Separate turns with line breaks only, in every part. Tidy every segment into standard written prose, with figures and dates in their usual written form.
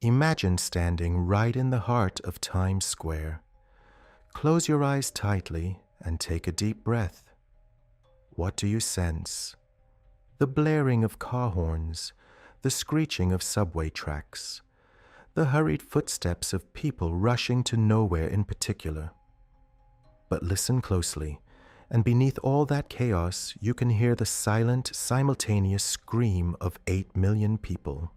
Imagine standing right in the heart of Times Square. Close your eyes tightly and take a deep breath. What do you sense? The blaring of car horns, the screeching of subway tracks, the hurried footsteps of people rushing to nowhere in particular. But listen closely, and beneath all that chaos, you can hear the silent, simultaneous scream of 8 million people.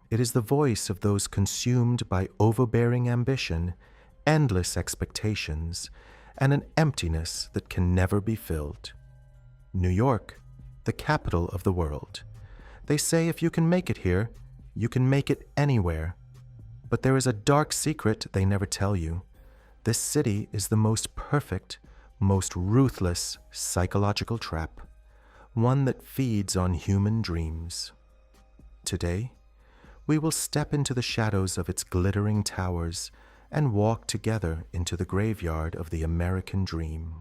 It is the voice of those consumed by overbearing ambition, endless expectations, and an emptiness that can never be filled. New York, the capital of the world. They say if you can make it here, you can make it anywhere. But there is a dark secret they never tell you. This city is the most perfect, most ruthless psychological trap, one that feeds on human dreams. Today, we will step into the shadows of its glittering towers and walk together into the graveyard of the American dream.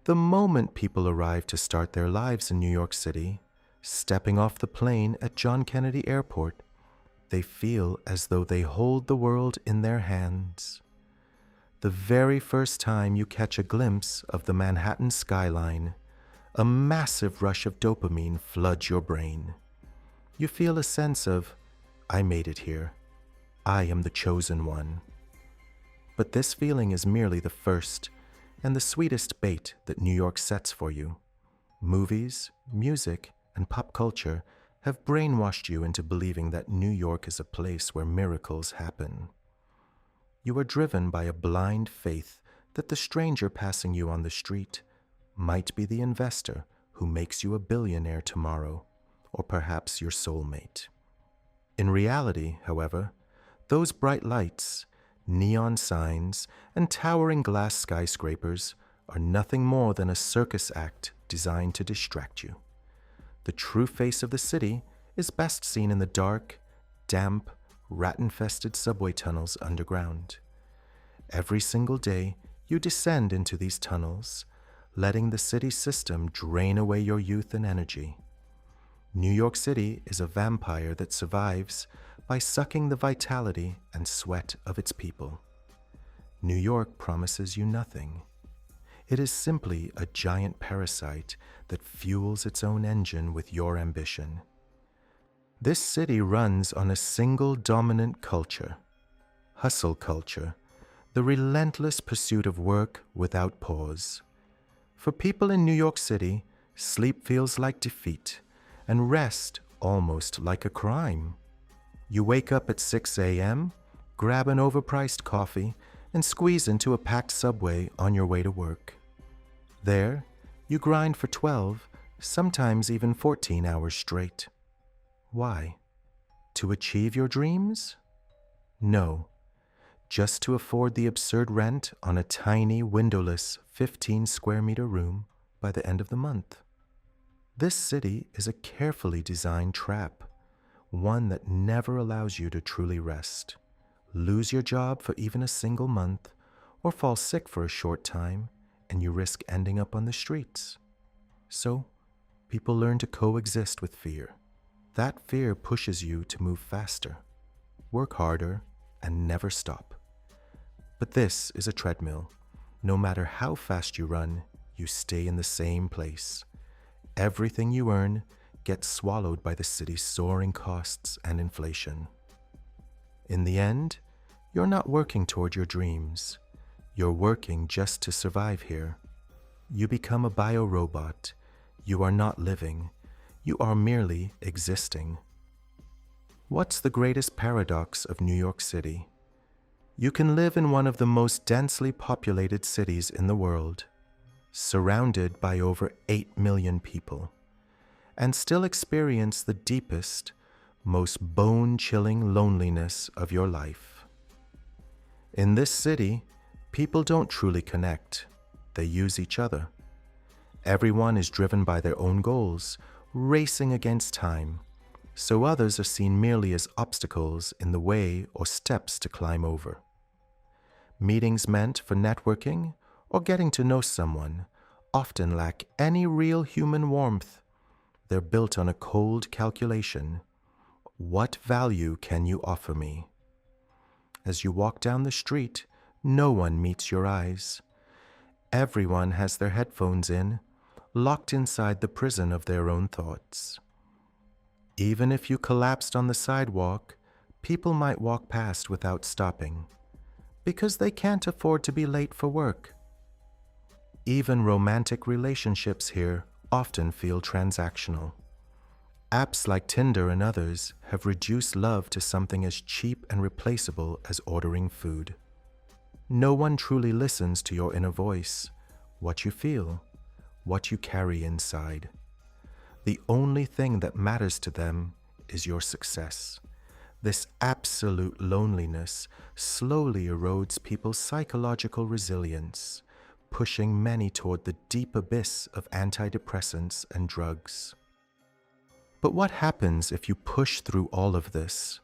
The moment people arrive to start their lives in New York City, stepping off the plane at John Kennedy Airport, they feel as though they hold the world in their hands. The very first time you catch a glimpse of the Manhattan skyline, a massive rush of dopamine floods your brain. You feel a sense of, I made it here. I am the chosen one. But this feeling is merely the first and the sweetest bait that New York sets for you. Movies, music, and pop culture have brainwashed you into believing that New York is a place where miracles happen. You are driven by a blind faith that the stranger passing you on the street might be the investor who makes you a billionaire tomorrow, or perhaps your soulmate. In reality, however, those bright lights, neon signs, and towering glass skyscrapers are nothing more than a circus act designed to distract you. The true face of the city is best seen in the dark, damp, rat-infested subway tunnels underground. Every single day, you descend into these tunnels, letting the city system drain away your youth and energy. New York City is a vampire that survives by sucking the vitality and sweat of its people. New York promises you nothing. It is simply a giant parasite that fuels its own engine with your ambition. This city runs on a single dominant culture, hustle culture, the relentless pursuit of work without pause. For people in New York City, sleep feels like defeat, and rest almost like a crime. You wake up at 6 a.m., grab an overpriced coffee, and squeeze into a packed subway on your way to work. There, you grind for 12, sometimes even 14 hours straight. Why? To achieve your dreams? No, just to afford the absurd rent on a tiny, windowless 15-square-meter room by the end of the month. This city is a carefully designed trap, one that never allows you to truly rest, lose your job for even a single month, or fall sick for a short time, and you risk ending up on the streets. So, people learn to coexist with fear. That fear pushes you to move faster, work harder, and never stop. But this is a treadmill. No matter how fast you run, you stay in the same place. Everything you earn gets swallowed by the city's soaring costs and inflation. In the end, you're not working toward your dreams. You're working just to survive here. You become a biorobot. You are not living. You are merely existing. What's the greatest paradox of New York City? You can live in one of the most densely populated cities in the world, surrounded by over 8 million people, and still experience the deepest, most bone-chilling loneliness of your life. In this city, people don't truly connect. They use each other. Everyone is driven by their own goals, racing against time, so others are seen merely as obstacles in the way or steps to climb over. Meetings meant for networking or getting to know someone often lack any real human warmth. They're built on a cold calculation. What value can you offer me? As you walk down the street, no one meets your eyes. Everyone has their headphones in, locked inside the prison of their own thoughts. Even if you collapsed on the sidewalk, people might walk past without stopping, because they can't afford to be late for work. Even romantic relationships here often feel transactional. Apps like Tinder and others have reduced love to something as cheap and replaceable as ordering food. No one truly listens to your inner voice, what you feel, what you carry inside. The only thing that matters to them is your success. This absolute loneliness slowly erodes people's psychological resilience, pushing many toward the deep abyss of antidepressants and drugs. But what happens if you push through all of this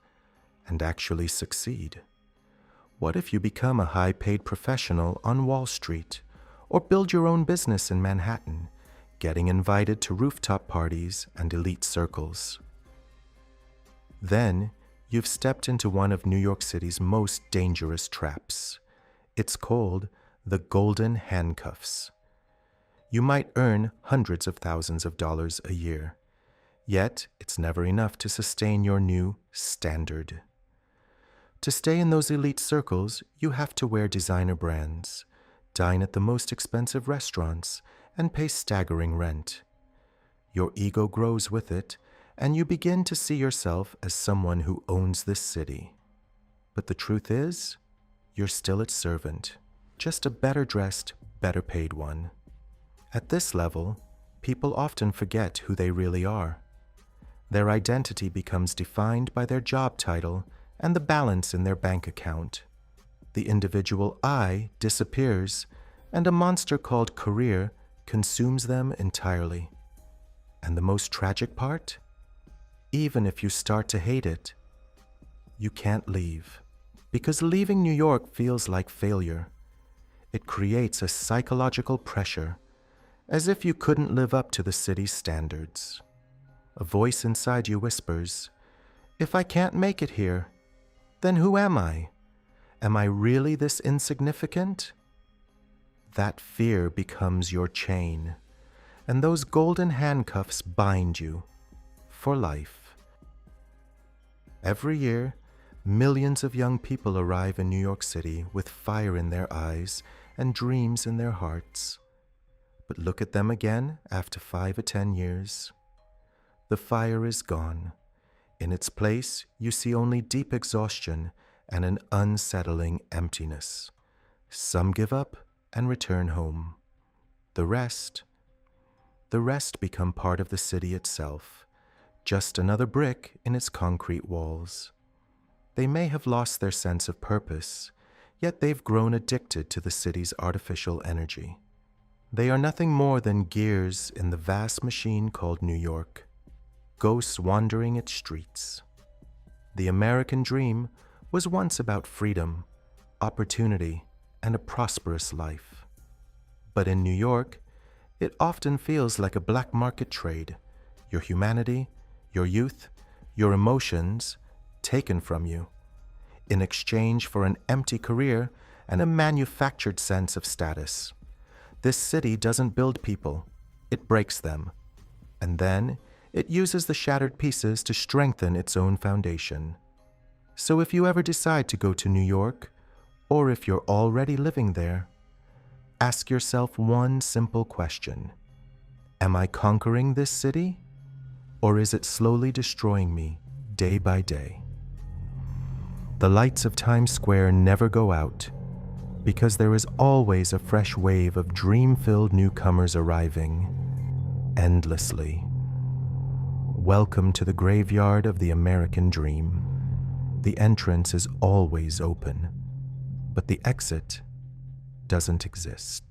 and actually succeed? What if you become a high-paid professional on Wall Street or build your own business in Manhattan, getting invited to rooftop parties and elite circles? Then you've stepped into one of New York City's most dangerous traps. It's called the golden handcuffs. You might earn hundreds of thousands of dollars a year, yet it's never enough to sustain your new standard. To stay in those elite circles, you have to wear designer brands, dine at the most expensive restaurants, and pay staggering rent. Your ego grows with it, and you begin to see yourself as someone who owns this city. But the truth is, you're still its servant, just a better dressed, better paid one. At this level, people often forget who they really are. Their identity becomes defined by their job title and the balance in their bank account. The individual I disappears, and a monster called career consumes them entirely. And the most tragic part? Even if you start to hate it, you can't leave, because leaving New York feels like failure. It creates a psychological pressure, as if you couldn't live up to the city's standards. A voice inside you whispers, "If I can't make it here, then who am I? Am I really this insignificant?" That fear becomes your chain, and those golden handcuffs bind you for life. Every year, millions of young people arrive in New York City with fire in their eyes and dreams in their hearts. But look at them again after 5 or 10 years. The fire is gone. In its place, you see only deep exhaustion and an unsettling emptiness. Some give up and return home. The rest become part of the city itself, just another brick in its concrete walls. They may have lost their sense of purpose, yet they've grown addicted to the city's artificial energy. They are nothing more than gears in the vast machine called New York, ghosts wandering its streets. The American dream was once about freedom, opportunity, and a prosperous life. But in New York, it often feels like a black market trade. Your humanity, your youth, your emotions taken from you, in exchange for an empty career and a manufactured sense of status. This city doesn't build people, it breaks them. And then it uses the shattered pieces to strengthen its own foundation. So if you ever decide to go to New York, or if you're already living there, ask yourself one simple question. Am I conquering this city, or is it slowly destroying me day by day? The lights of Times Square never go out, because there is always a fresh wave of dream-filled newcomers arriving, endlessly. Welcome to the graveyard of the American dream. The entrance is always open, but the exit doesn't exist.